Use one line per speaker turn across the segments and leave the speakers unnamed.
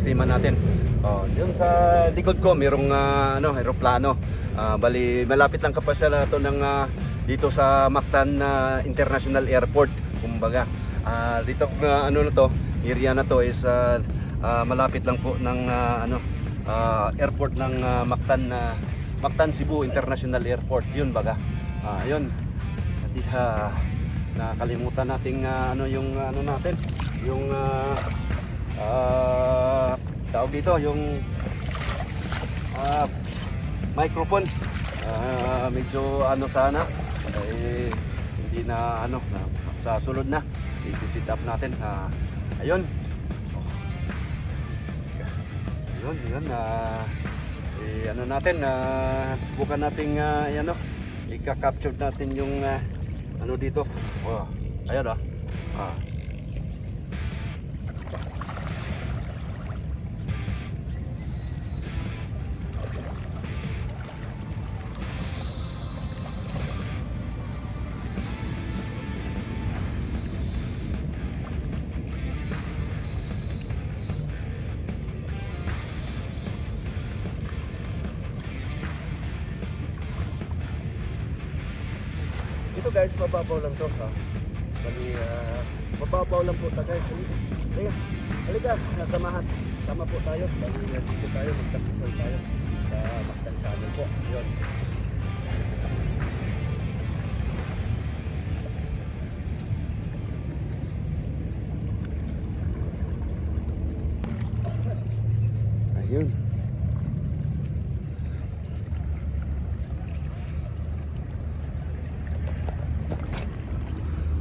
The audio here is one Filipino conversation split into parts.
sistema natin. Yun sa likod ko mayroong eroplano. Bali malapit lang kapasya na to ng dito sa Mactan International Airport. Kumbaga, dito na to, area na to is malapit lang po ng airport ng Mactan Cebu International Airport. Yun baga. Yun. Hindi nakalimutan nating yung natin, yung tawag dito, yung microphone. Medyo sana hindi na sa sunod na i-sit up natin. Ayun. Yun natin, subukan nating i-capture natin yung dito. Ayun ito guys, mababaw lang to. Bali, mababaw lang po guys. Halika, nasamahan. Sama po tayo. Bali, dito tayo, magtakisal tayo sa Mactan Channel po. Yun. Ayun.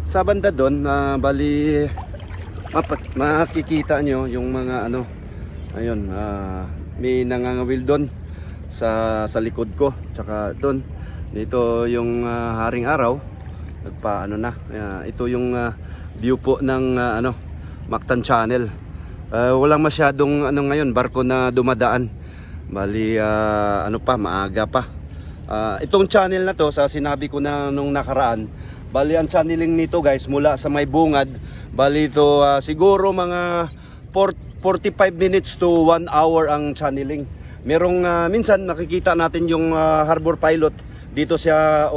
Sa banda doon, bali makikita nyo yung mga ayun, may nangangawil doon sa likod ko, tsaka doon dito yung haring araw ito yung view po ng Mactan Channel. Walang masyadong ngayon barko na dumadaan, bali maaga pa. Itong channel na to, sa sinabi ko na nung nakaraan, bali ang channeling nito guys mula sa may bungad, bali ito siguro mga 45 minutes to 1 hour ang channeling. Merong minsan nakikita natin yung harbor pilot dito siya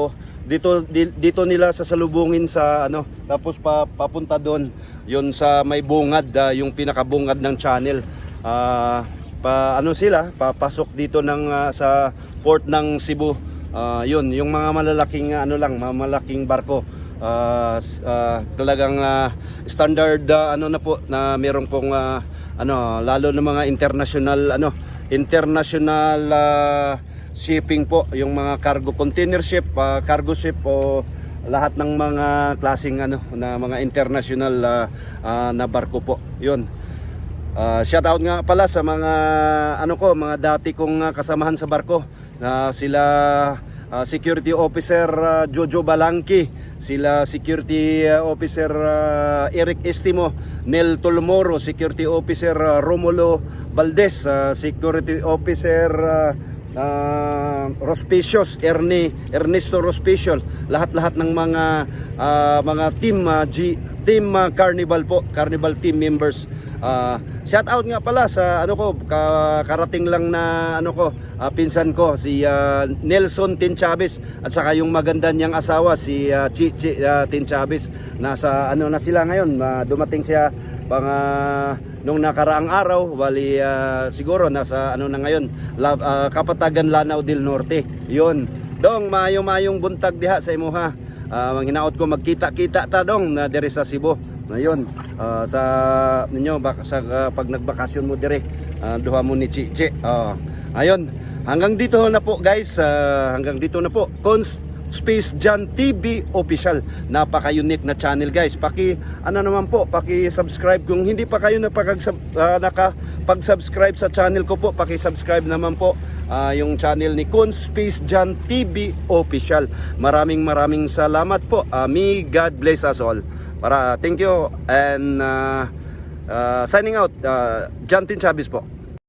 dito nila sasalubungin sa tapos papunta doon yun sa may bungad, yung pinakabungad ng channel. Papasok dito sa port ng Cebu. Yun, yung mga malalaking malaking barko. Talagang standard na po na meron pong lalo na mga international shipping po, yung mga cargo container ship, cargo ship o lahat ng mga klaseng na mga international na barko po. Yun. Shout out nga pala sa mga mga dati kong kasamahan sa barko, sila Security Officer Jojo Balangki, sila Security Officer Eric Estimo, Nel Tolmoro, Security Officer Romulo Valdez, Security Officer Rospicios, Ernesto Rospicios, lahat ng mga team Carnival po, Carnival team members. Shout out nga pala sa karating lang na pinsan ko, si Nelson Tinchabis, at saka yung maganda niyang asawa si Chichi Tinchabis. Nasa na sila ngayon, dumating siya nung nakaraang araw, bali siguro nasa na ngayon, Kapatagan, Lanao del Norte. Yun dong, mayong buntag diha sa imuha. Hinaot ko magkita-kita ta dong na diri sa Cebu. Ngayon, sa ninyo pag nagbakasyon mo dire, duha mo ni Chichi. Ayun, hanggang dito na po guys, hanggang dito na po. Space Jan TV Official. Napaka-unique na channel guys. Paki-subscribe kung hindi pa kayo nakapag-subscribe sa channel ko po. Paki-subscribe naman po yung channel ni Space Jan TV Official. Maraming salamat po. May God bless us all. Thank you and signing out, Jan Tinchabis po.